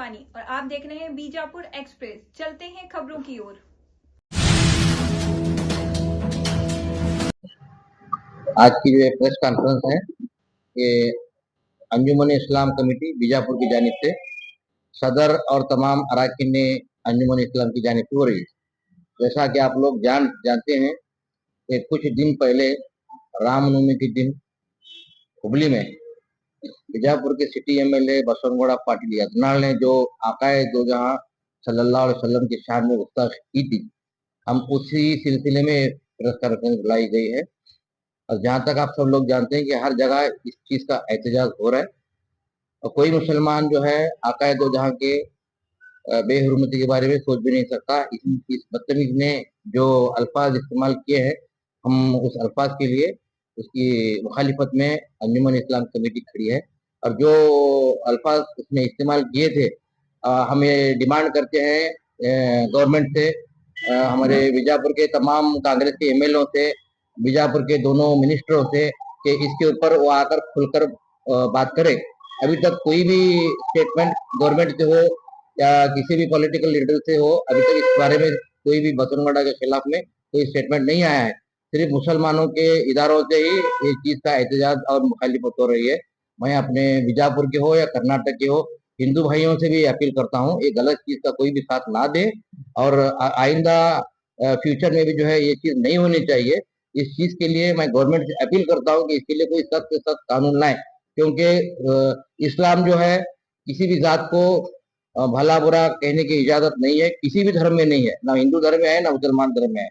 शिवानी और आप देख रहे हैं बीजापुर एक्सप्रेस। चलते हैं खबरों की ओर। आज की जो प्रेस कॉन्फ्रेंस है ये अंजुमन इस्लाम कमेटी बीजापुर की जानिब से सदर और तमाम अरकान अंजुमन इस्लाम की जानिब से हो रही है। जैसा कि आप लोग जानते हैं कि कुछ दिन पहले रामनवमी के दिन हुबली में बीजापुर के सिटी एमएलए बसवनगौड़ा पाटिल यत्नाल ने जो आकाए दो जहां सल्लल्लाहु अलैहि वसल्लम की शान में गुस्ताखी की थी, हम उसी सिलसिले में प्रेस कॉन्फ्रेंस बुलाई गई है। और जहां तक आप सब लोग जानते हैं कि हर जगह इस चीज का एहतजाज हो रहा है और कोई मुसलमान जो है आकाए दो जहां के बेहुरमती के बारे में सोच भी नहीं सकता। इस बदतमीज ने जो अल्फाज इस्तेमाल किए हैं, हम उस अल्फाज के लिए उसकी मुखालिफत में अंजुमन इस्लाम कमेटी खड़ी है। और जो अल्फाज उसने इस्तेमाल किए थे, हम ये डिमांड करते हैं गवर्नमेंट से, हमारे बीजापुर के तमाम कांग्रेस के एमएलओ से, बीजापुर के दोनों मिनिस्टरों से कि इसके ऊपर वो आकर खुलकर बात करें। अभी तक कोई भी स्टेटमेंट गवर्नमेंट से हो या किसी भी पॉलिटिकल लीडर से हो, अभी तक इस बारे में कोई भी बसवनगौड़ा के खिलाफ में कोई स्टेटमेंट नहीं आया है। सिर्फ मुसलमानों के इदारों से ही ये चीज का एहतजाज और मुखालिफत हो रही है। मैं अपने बीजापुर के हो या कर्नाटक के हो हिंदू भाइयों से भी अपील करता हूँ, ये गलत चीज का कोई भी साथ ना दे और आइंदा फ्यूचर में भी जो है ये चीज नहीं होनी चाहिए। इस चीज के लिए मैं गवर्नमेंट से अपील करता हूँ कि इसके लिए कोई सख्त से सख्त कानून लाए, क्योंकि इस्लाम जो है किसी भी जात को भला बुरा कहने की इजाजत नहीं है, किसी भी धर्म में नहीं है, ना हिंदू धर्म में है ना मुसलमान धर्म में है।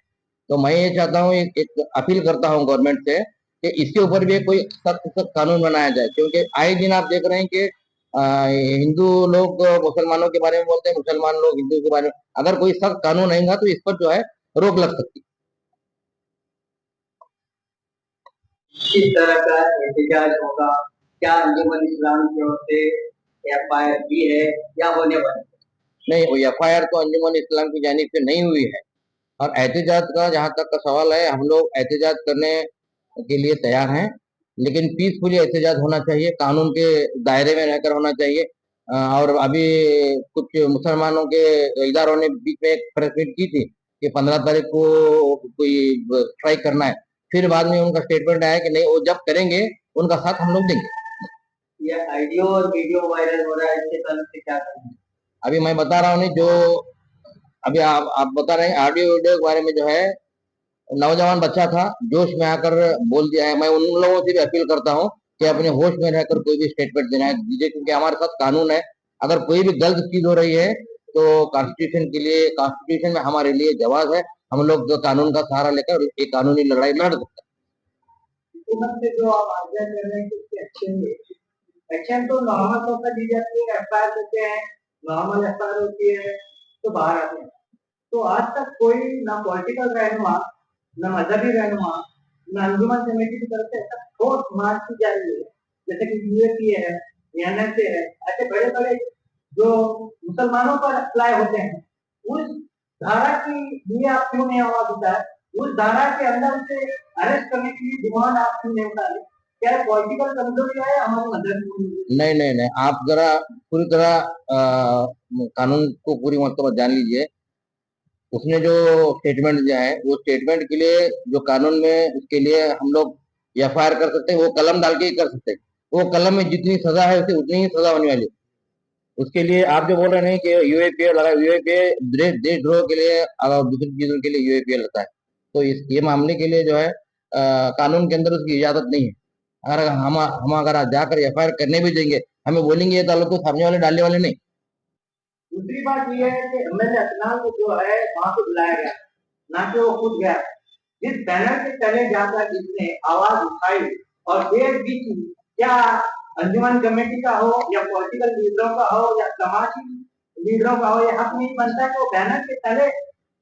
तो मैं ये चाहता हूँ, एक अपील करता हूँ गवर्नमेंट से कि इसके ऊपर भी कोई सख्त सख्त कानून बनाया जाए, क्योंकि आए दिन आप देख रहे हैं कि हिंदू लोग मुसलमानों के बारे में बोलते हैं, मुसलमान लोग हिंदू के बारे में। अगर कोई सख्त कानून आएगा तो इस पर जो है रोक लग सकती है। किस तरह का एहतजाज होगा? क्या अंजुमन इस्लाम की ओर से एफआईआर की है या होने वाली? नहीं, वो एफआईआर तो अंजुमन इस्लाम की जानिब से नहीं हुई है। और एहतजाज का जहां तक का सवाल है, हम लोग एहतजाज करने के लिए तैयार हैं, लेकिन पीसफुली एहतजाज होना चाहिए, कानून के दायरे में रहकर होना चाहिए। और अभी कुछ मुसलमानों के इदारों ने बीच में एक प्रेस मीट की थी कि 15 तारीख को कोई स्ट्राइक करना है, फिर बाद में उनका स्टेटमेंट आया कि नहीं, वो जब करेंगे उनका साथ हम लोग देंगे। ये ऑडियो और वीडियो वायरल हो रहा है, इसके ताल्लुक से क्या करेंगे? अभी मैं बता रहा हूँ नहीं, जो अभी आप बता रहे हैं ऑडियो वीडियो के बारे में, जो है नौजवान बच्चा था, जोश में आकर बोल दिया है। मैं उन लोगों से भी अपील करता हूँ कि अपने होश में रहकर कोई भी स्टेटमेंट देना है दीजिए, क्योंकि हमारे साथ कानून है। अगर कोई भी गलत चीज हो रही है तो कॉन्स्टिट्यूशन में हमारे लिए जवाब है। हम लोग जो कानून का सहारा लेकर एक कानूनी लड़ाई लड़ सकते हैं। हुकूमत से जो आप आग्रह कर रहे हैं कि उसके एक्शन तो नॉर्मल तौर पर दी जाती है, एफआईआर होते हैं, नॉर्मल एफआईआर होती है तो बाहर आते हैं। तो आज तक कोई ना पॉलिटिकल रहनुमा, ना मजहबी रहनुमा, ना अंजुमन कमेटी की तरफ से ऐसा ठोस मार्च की जा रही है, जैसे कि यूएपी है, एनएसए है, ऐसे बड़े बड़े जो मुसलमानों पर अप्लाई होते हैं, उस धारा की लिए आप क्यों नहीं आवाज उठाए? उस धारा के अंदर से अरेस्ट करने के लिए डिमांड आप क्यों नहीं उठा रहे? क्या पॉलिटिकल कमजोरी है या हमारे मदद? नहीं नहीं नहीं, आप जरा पूरी तरह कानून को पूरी मतलब जान लीजिए। उसने जो स्टेटमेंट दिया है, वो स्टेटमेंट के लिए जो कानून में उसके लिए हम लोग एफआईआर कर सकते हैं, वो कलम डाल के ही कर सकते हैं। वो कलम में जितनी सजा है उसे उतनी ही सजा होने वाली। उसके लिए आप जो बोल रहे हैं कि यूएपीए लगा, यूएपीए देशद्रोह के लिए और दूसरी चीजों के लिए यूएपीए लगता है, तो इस ये मामले के लिए जो है कानून के अंदर उसकी इजाजत नहीं है। अगर हम अगर जाकर एफआईआर करने भी देंगे, हमें बोलेंगे ये ताल्लुक तो सामने वाले डालने वाले नहीं। दूसरी बात यह है कि एमएलए अदनान को जो है वहां पे बुलाया गया, ना कि वो खुद गया। जिस बैनर के तले जाकर जिसने आवाज उठाई और देश भी की, क्या अंजुमन कमेटी का हो या पॉलिटिकल लीडरों का हो या समाजी लीडरों का हो, यह हक नहीं बनता कि वो बैनर के तले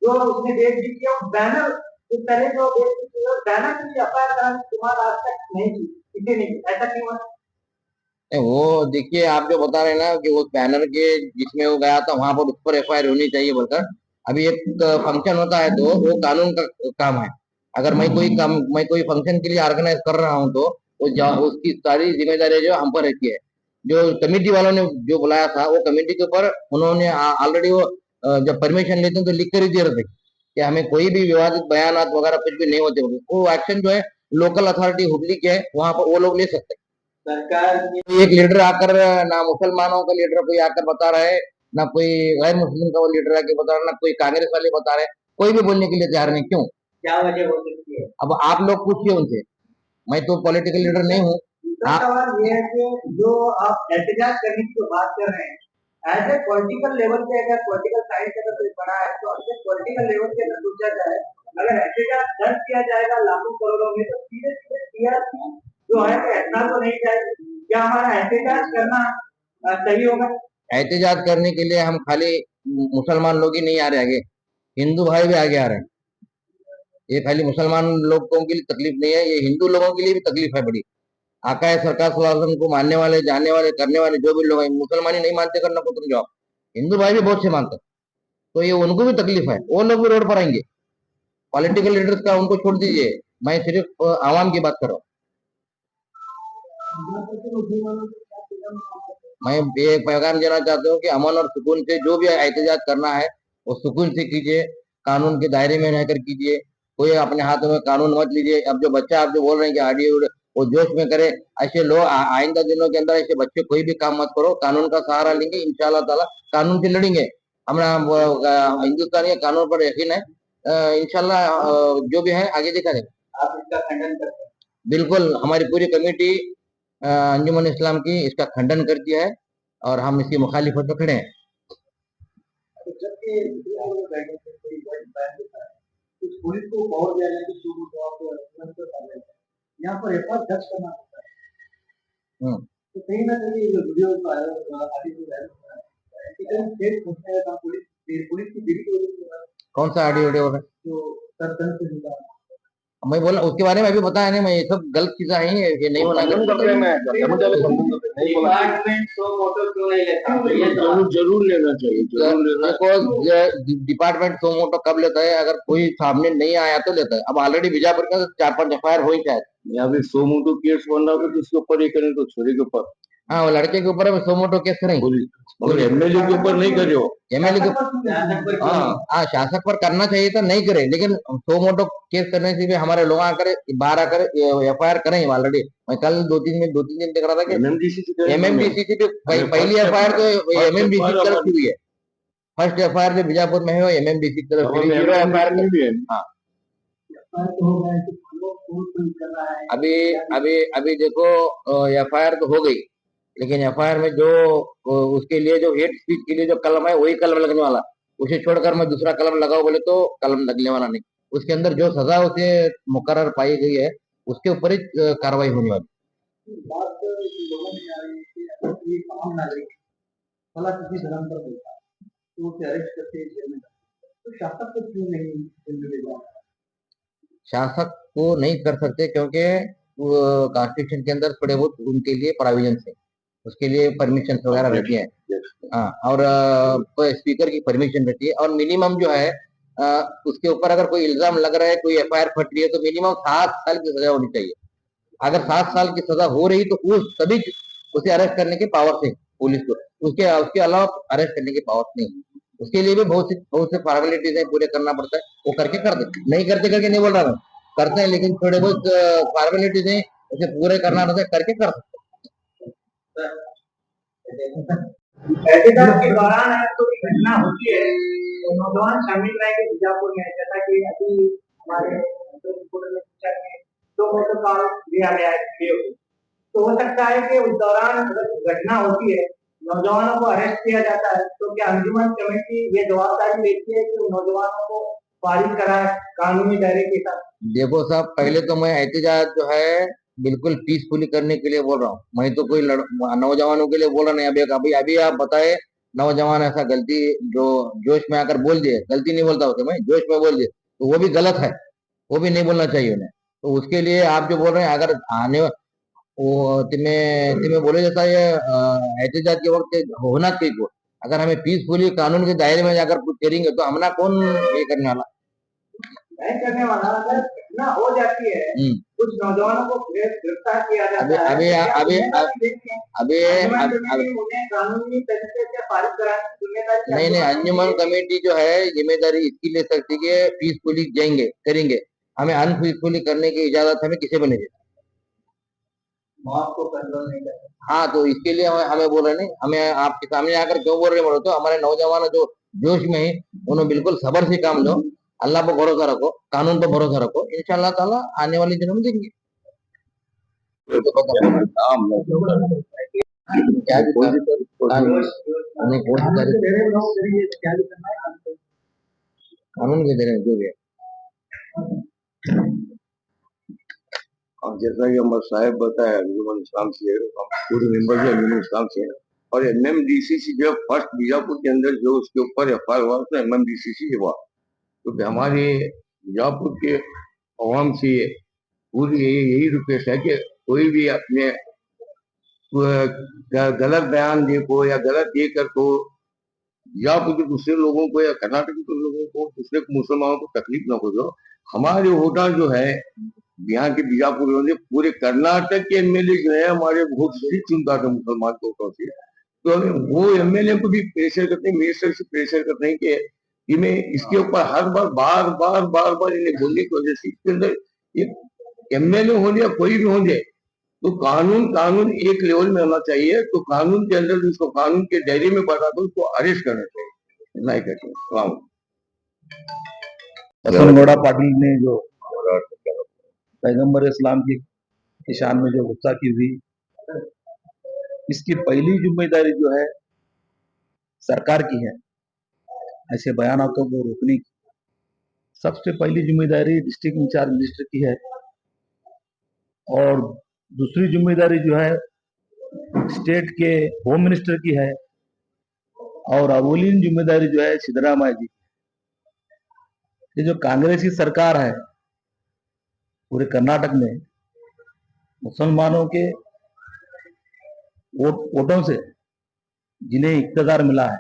जो उसने देश भी किया, उस बैनर के तले जो देश भी किया, उस बैनर के लिए एफआईआर कराने की बात आज तक नहीं की, इसे नहीं, ऐसा क्यों है? वो देखिए, आप जो बता रहे हैं ना कि वो बैनर के जिसमें वो गया था वहां पर उस पर एफआईआर होनी चाहिए बोलकर, अभी एक फंक्शन होता है तो वो कानून का काम है। अगर मैं कोई फंक्शन के लिए ऑर्गेनाइज कर रहा हूँ तो उसकी सारी जिम्मेदारी जो हम पर रहती है। जो कमेटी वालों ने जो बुलाया था वो कमेटी के ऊपर उन्होंने ऑलरेडी वो जब परमिशन लेते हैं तो लिख कर ही दे रहे थे कि हमें कोई भी विवादित बयान वगैरह कुछ भी नहीं होते। वो एक्शन जो है लोकल अथॉरिटी हुबली के है, वहां पर वो लोग ले सकते हैं। सरकार एक लीडर आकर, ना मुसलमानों का लीडर कोई आकर बता रहा है, ना कोई गैर मुस्लिम का वो लीडर आके बता रहा है, ना कोई कांग्रेस वाले बता रहे हैं, कोई भी बोलने के लिए तैयार नहीं। क्यों? क्या वजह हो सकती है? अब आप लोग पूछिए उनसे, मैं तो पॉलिटिकल लीडर नहीं हूँ। दूसरा सवाल ये है कि जो आप एहतजाज करने की जो बात कर रहे हैं एज ए पॉलिटिकल लेवल पे, अगर पॉलिटिकल साइंस अगर कोई पढ़ा है तो अपने पॉलिटिकल लेवल पे न सोचा जाए, अगर एहतजाज दर्ज किया जाएगा लाखों करोड़ों में तो सीधे सीधे टीआरपी जो है घटना तो नहीं जाएगी। क्या हमारा एहतजाज करना सही होगा? एहतजाज करने के लिए हम खाली मुसलमान लोग ही नहीं आ रहे आगे, हिंदू भाई भी आगे आ रहे हैं। ये खाली मुसलमान लोगों के लिए तकलीफ नहीं है, ये हिंदू लोगों के लिए भी तकलीफ है बड़ी। आका है सरकार सल्लल्लाहु अलैहि वसल्लम को मानने वाले, जानने वाले, करने वाले जो भी लोग हैं, मुसलमान ही नहीं मानते करना को तुम जाओ, हिंदू भाई भी बहुत से मानते हैं, तो ये उनको भी तकलीफ है, वो लोग भी रोड पर आएंगे। पॉलिटिकल लीडर्स का उनको छोड़ दीजिए, मैं सिर्फ आवाम की बात कर रहा हूँ। मैं ये पैगाम देना चाहता हूँ कि अमन और सुकून से जो भी एहतजाज करना है वो सुकून से कीजिए, कानून के दायरे में रहकर कीजिए, कोई अपने हाथों में कानून मत लीजिए। अब जो बच्चा आप जो बोल रहे हैं कि ऑडियो वो जोश में करे, ऐसे लोग आइंदा दिनों के अंदर ऐसे बच्चे कोई भी काम मत करो, कानून का सहारा लेंगे, इंशाल्लाह ताला कानून से लड़ेंगे। हमारा हिंदुस्तान के कानून पर यकीन है, इंशाल्लाह जो भी है आगे देखा जाएगा। आप इसका खंडन करते हैं? बिल्कुल, हमारी पूरी कमेटी अंजुमन इस्लाम की इसका खंडन करती है और हम इसकी मुखालिफत में खड़े हैं। पुलिस को पावर दिया जाए कि शुरू तो आप यहाँ पर एफआईआर दर्ज करना होता है, तो कहीं ना कहीं वीडियो आदि पुलिस की वीडियो कौन सा ऑडियो वीडियो है जो सरपंच से जुड़ा, मैं बोला उसके बारे में अभी बताया नहीं, मैं ये सब गलत चीजें आई हैं, ये नहीं होना जरूर लेना चाहिए, जरूर लेना। डिपार्टमेंट सो मोटो कब लेता है? अगर कोई सामने नहीं आया तो लेता है। अब ऑलरेडी बीजापुर का 4-5 एफआईआर हो ही शायद। यहाँ भी सो मोटो केस बन रहा था, किसके ऊपर ये करें? तो छोरे के ऊपर। हाँ, वो लड़के के ऊपर सो मोटो केस करें, मगर एमएलए के ऊपर नहीं करे हो। एमएलए के हाँ शासक पर करना चाहिए था, नहीं करे, लेकिन सो मोटो केस करने से भी हमारे लोग आकर बाहर आकर एफआईआर करें ऑलरेडी। मैं कल 2-3 दिन देख रहा था कि एमएमडीसी पे पहली एफआईआर तो एमएमडीसी की तरफ हुई है, फर्स्ट एफआईआर जो बीजापुर में है वो एमएमडीसी की तरफ। हाँ अभी देखो एफआईआर तो हो गई, लेकिन एफआईआर में जो उसके लिए जो हेट स्पीच के लिए जो कलम है वही कलम लगने वाला, उसे छोड़कर मैं दूसरा कलम लगाओ बोले तो कलम लगने वाला नहीं। उसके अंदर जो सजा उसे मुकर्रर पाई गई है उसके ऊपर ही कार्रवाई होने वाली। शासक को नहीं कर सकते क्योंकि कॉन्स्टिट्यूशन के अंदर थोड़े बहुत उनके लिए प्रोविजन है, उसके लिए परमिशन वगैरह रहती है। हाँ, और स्पीकर की परमिशन रहती है, और मिनिमम जो है उसके ऊपर अगर कोई इल्जाम लग रहा है, कोई एफआईआर फट रही है तो मिनिमम 7 साल की सजा होनी चाहिए। अगर 7 साल की सजा हो रही तो उस सभी उसे अरेस्ट करने के पावर थे पुलिस को, उसके अलावा अरेस्ट करने की पावर नहीं। उसके लिए भी बहुत से फॉर्मेलिटीज है, पूरे करना पड़ता है, वो करके कर दे, नहीं करते करके नहीं बोल रहा मैं, करते हैं, लेकिन थोड़े बहुत फॉर्मेलिटीज है उसे पूरे करना रहता है, करके कर सकते हैं। एहतजाज के दौरान अगर कोई घटना होती है तो नौजवान शामिल रहेंगे बीजापुर में, जैसा कि अभी हमारे तो दिया गया है, तो हो सकता है कि उस दौरान अगर घटना होती है, नौजवानों को अरेस्ट किया जाता है, तो क्या अंजुमन कमेटी ये जवाबदारी लेती है कि नौजवानों को पारित कराए कानूनी दायरे के साथ? देखो साहब, पहले तो मैं एहतजाज जो है बिल्कुल पीसफुली करने के लिए बोल रहा हूँ, मैं तो कोई नौजवानों के लिए बोल रहा नहीं। अभी आप बताए नौजवान ऐसा गलती जो जोश में आकर बोल दिए, गलती नहीं बोलता होता, मैं जोश में बोल दिए तो वो भी गलत है, वो भी नहीं बोलना चाहिए उन्हें। तो उसके लिए आप जो बोल रहे हैं, अगर आने वो तुम्हें बोले जैसा ये एहतजाज के वक्त होना चाहिए, अगर हमें पीसफुली कानून के दायरे में जाकर कुछ करेंगे तो हमना कौन ये करने वाला नहीं करने वाला। अगर घटना हो जाती है कुछ नौजवानों को गिरफ्तार किया जाता है। अभी क्या अभी जिम्मेदारी लेंगे? अभी अंजुमन अभी कमेटी उन्हें कानूनी तरीके से पारित कराने की जिम्मेदारी नहीं नहीं, अंजुमन अंजुमन कमेटी कमेटी जो है जिम्मेदारी इसकी ले सकती है, पीसफुली जाएंगे करेंगे, हमें अनपीसफुली करने की इजाजत हमें किसी को नहीं देती। मौत को कंट्रोल नहीं करते। हाँ, तो इसके लिए हमें बोल रहे नहीं, हमें आपके सामने आकर क्यों बोल रहे बोलो तो हमारे नौजवान जो जोश में है उन्हें बिल्कुल सब्र से काम लो, अल्लाह पर भरोसा रखो, कानून पर भरोसा रखो, इंशाल्लाह ताला आने वाले दिनों में देंगे। क्या कानून के दे रहे हैं जो भी है। जैसा कि हमारे साहब बताया अंजुमन इस्लाम से हम पूरे मेंबर जो अंजुमन इस्लाम से हैं और एमएमडीसीसी जो फर्स्ट बीजापुर के अंदर जो उसके ऊपर एफआईआर हुआ तो एमएमडीसीसी हुआ, तो हमारे बीजापुर के अवाम से पूरी यही रिक्वेस्ट है कि कोई भी अपने गलत बयान दे को या गलत ये कर को या फिर दूसरे लोगों को या कर्नाटक के लोगों को दूसरे मुसलमानों को तकलीफ ना हो। जो हमारे होटल जो है यहाँ के बीजापुर में पूरे कर्नाटक के एमएलए जो है हमारे बहुत सी चिंता है मुसलमान वोटों से, तो हमें वो एमएलए को भी प्रेशर करते हैं, मिनिस्टर से प्रेशर करते हैं कि इन्हें इसके ऊपर हर बार इन्हें बोलने की वजह से इसके अंदर एक एमएलए होने या कोई भी होने तो कानून एक लेवल में होना चाहिए, तो कानून के अंदर जिसको कानून के दायरे में बढ़ा दो उसको अरेस्ट करना चाहिए, नहीं करते। बसनगौड़ा पाटिल ने जो पैगंबर इस्लाम की शान में जो गुस्ताखी हुई, इसकी पहली जिम्मेदारी जो है सरकार की है, ऐसे बयानों को रोकने की सबसे पहली जिम्मेदारी डिस्ट्रिक्ट इंचार्ज मिनिस्टर की है, और दूसरी जिम्मेदारी जो है स्टेट के होम मिनिस्टर की है, और अवलीन जिम्मेदारी जो है सिद्धरामैया जी। ये जो कांग्रेस की सरकार है पूरे कर्नाटक में मुसलमानों के वोटों से जिन्हें इक्तदार मिला है,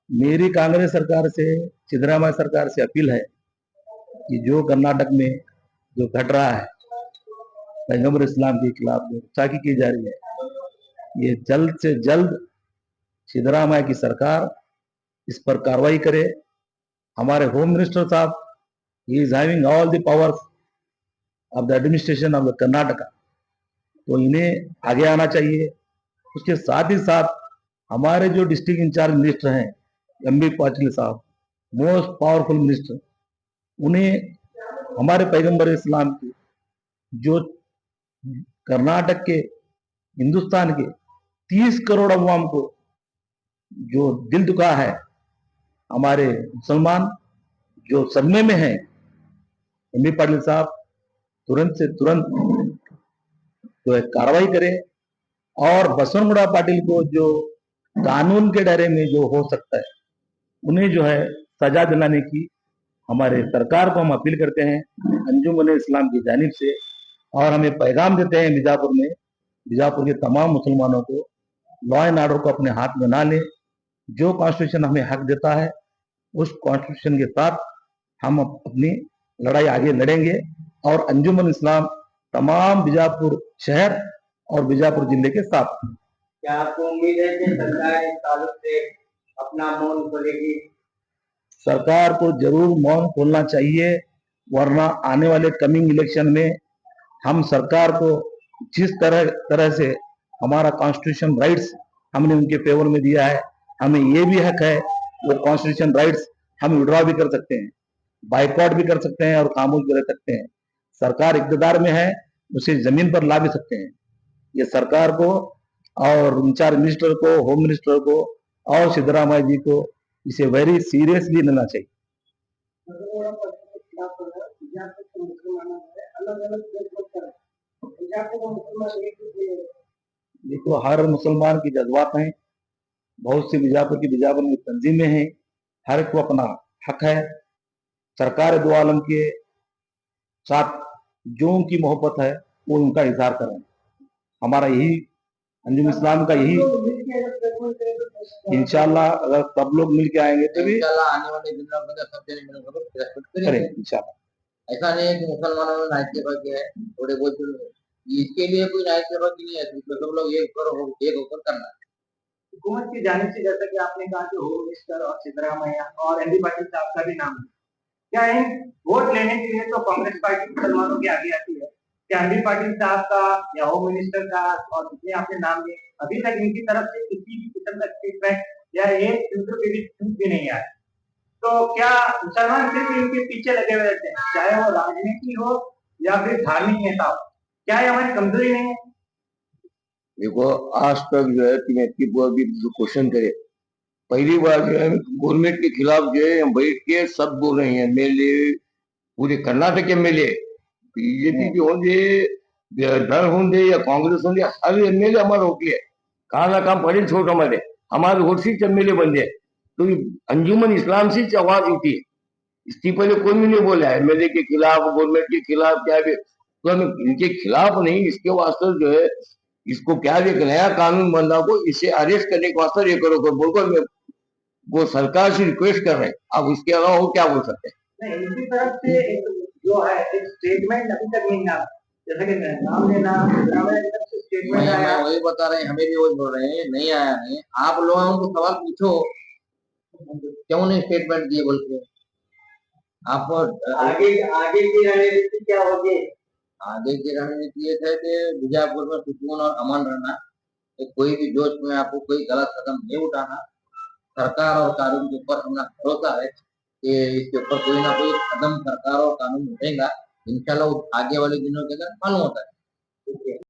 मेरी कांग्रेस सरकार से सिद्धरामैया सरकार से अपील है कि जो कर्नाटक में जो घट रहा है पैगंबर इस्लाम के खिलाफ जो गुस्ताखी की जा रही है, ये जल्द से जल्द सिद्धरामैया की सरकार इस पर कार्रवाई करे। हमारे होम मिनिस्टर साहब he is having all the powers of the administration of the Karnataka, तो इन्हें आगे आना चाहिए। उसके साथ ही साथ हमारे जो डिस्ट्रिक्ट इंचार्ज मिनिस्टर हैं एमबी पाटिल साहब, मोस्ट पावरफुल मिनिस्टर, उन्हें हमारे पैगंबर इस्लाम की जो कर्नाटक के हिंदुस्तान के 30 करोड़ अवाम को जो दिल दुखा है, हमारे मुसलमान जो सदमे में हैं, एमबी पाटिल साहब तुरंत से तुरंत जो है कार्रवाई करें और बसवनगुड़ा पाटिल को जो कानून के दायरे में जो हो सकता है उन्हें जो है सजा दिलाने की हमारे सरकार को हम अपील करते हैं अंजुमन इस्लाम की जानिब से, और हमें पैगाम देते हैं बीजापुर के तमाम मुसलमानों को लॉ एंड ऑर्डर को अपने हाथ में ना लें। जो कॉन्स्टिट्यूशन हमें हक देता है उस कॉन्स्टिट्यूशन के साथ हम अपनी लड़ाई आगे लड़ेंगे, और अंजुमन इस्लाम तमाम बीजापुर शहर और बीजापुर जिले के साथ। क्या आपको उम्मीद है कि सरकार इस ताल्लुक से अपना मौन खोलेगी? सरकार को जरूर मौन खोलना चाहिए, वरना आने वाले कमिंग इलेक्शन में हम सरकार को जिस तरह से हमारा कॉन्स्टिट्यूशन राइट्स हमने उनके फेवर में दिया है, हमें ये भी हक है वो कॉन्स्टिट्यूशन राइट्स हम विड्रॉ भी कर सकते हैं, बाइकआउट भी कर सकते हैं और खामोश भी रह सकते हैं। सरकार इक़्तिदार में है, उसे जमीन पर ला भी सकते हैं। ये सरकार को और इंचार्ज मिनिस्टर को, होम मिनिस्टर को और सिद्धरामैया जी को इसे वेरी सीरियसली लेना चाहिए। देखो, हर मुसलमान की जज्बात हैं, बहुत सी बीजापुर में तंजीमें हैं, हर को अपना हक है। सरकार दो आलम के साथ जो उनकी मोहब्बत है वो उनका इजहार करें। हमारा यही अंजुम इस्लाम का यही इंशाल्लाह अगर सब लोग मिल के आएंगे तो भी इंशाल्लाह आने वाले दिनों में सब जने मिलकर करें इंशाल्लाह। ऐसा नहीं है कि मुसलमानों में न्याय सेवा किया है, थोड़े बहुत इसके लिए कोई न्याय सेवा की नहीं है, तो सब लोग एक होकर करना है। हुकूमत की जानिब से जैसा कि आपने कहा कि होम मिनिस्टर और सिद्धरामैया और एमपी पाटिल साहब का भी नाम है, क्या इन वोट लेने के लिए तो कांग्रेस पार्टी मुसलमानों के आगे आती है? क्या एमपी पाटिल साहब का या होम मिनिस्टर का और जितने आपने नाम लिए अभी तक इनकी तरफ से किसी भी किस्म का स्टेटमेंट या एक भी नहीं आया? तो क्या मुसलमान सिर्फ इनके पीछे लगे हुए रहते हैं, चाहे वो राजनीति हो या फिर धार्मिक नेता हो? क्या ये हमारी कमजोरी नहीं है? देखो, आज तक जो है कि वो अभी जो क्वेश्चन करे, पहली बार जो है गवर्नमेंट के खिलाफ जो है बैठ के सब बोल रहे हैं एमएलए, पूरे कर्नाटक एमएलए, बीजेपी की होंगे, दल होंगे या कांग्रेस होंगे, हर एमएलए हमारा होती है, कहा ना काम पड़े छोट हमारे वोट से एमएलए बन जाए, तो अंजुमन इस्लाम से आवाज उठी है। इसके पहले कोई भी नहीं बोला एमएलए के खिलाफ, गवर्नमेंट के खिलाफ, क्या भी तो हम इनके खिलाफ नहीं, इसके वास्ते जो है इसको क्या एक नया कानून बनना को, इसे अरेस्ट करने के वास्ते ये करो बोलकर वो सरकार से रिक्वेस्ट कर रहे हैं। अब उसके अलावा वो क्या बोल सकते हैं? नहीं, इनकी तरफ से एक जो है एक स्टेटमेंट अभी तक नहीं आया, जैसे कि नाम लेना स्टेटमेंट आया, वही बता रहे हैं, हमें भी वही बोल रहे हैं, नहीं आया नहीं। आप लोग उनको सवाल पूछो क्यों नहीं स्टेटमेंट दिए बोल के। आप आगे आगे की रणनीति क्या होगी? आगे की रणनीति ये है कि बीजापुर में सुकून और अमन रहना, तो कोई भी जोश में आपको कोई गलत कदम नहीं उठाना। सरकार और कानून के ऊपर हमारा भरोसा है कि इसके ऊपर कोई ना कोई कदम सरकार और कानून उठेगा, इंशाल्लाह आगे वाले दिनों के अंदर मालूम होता है।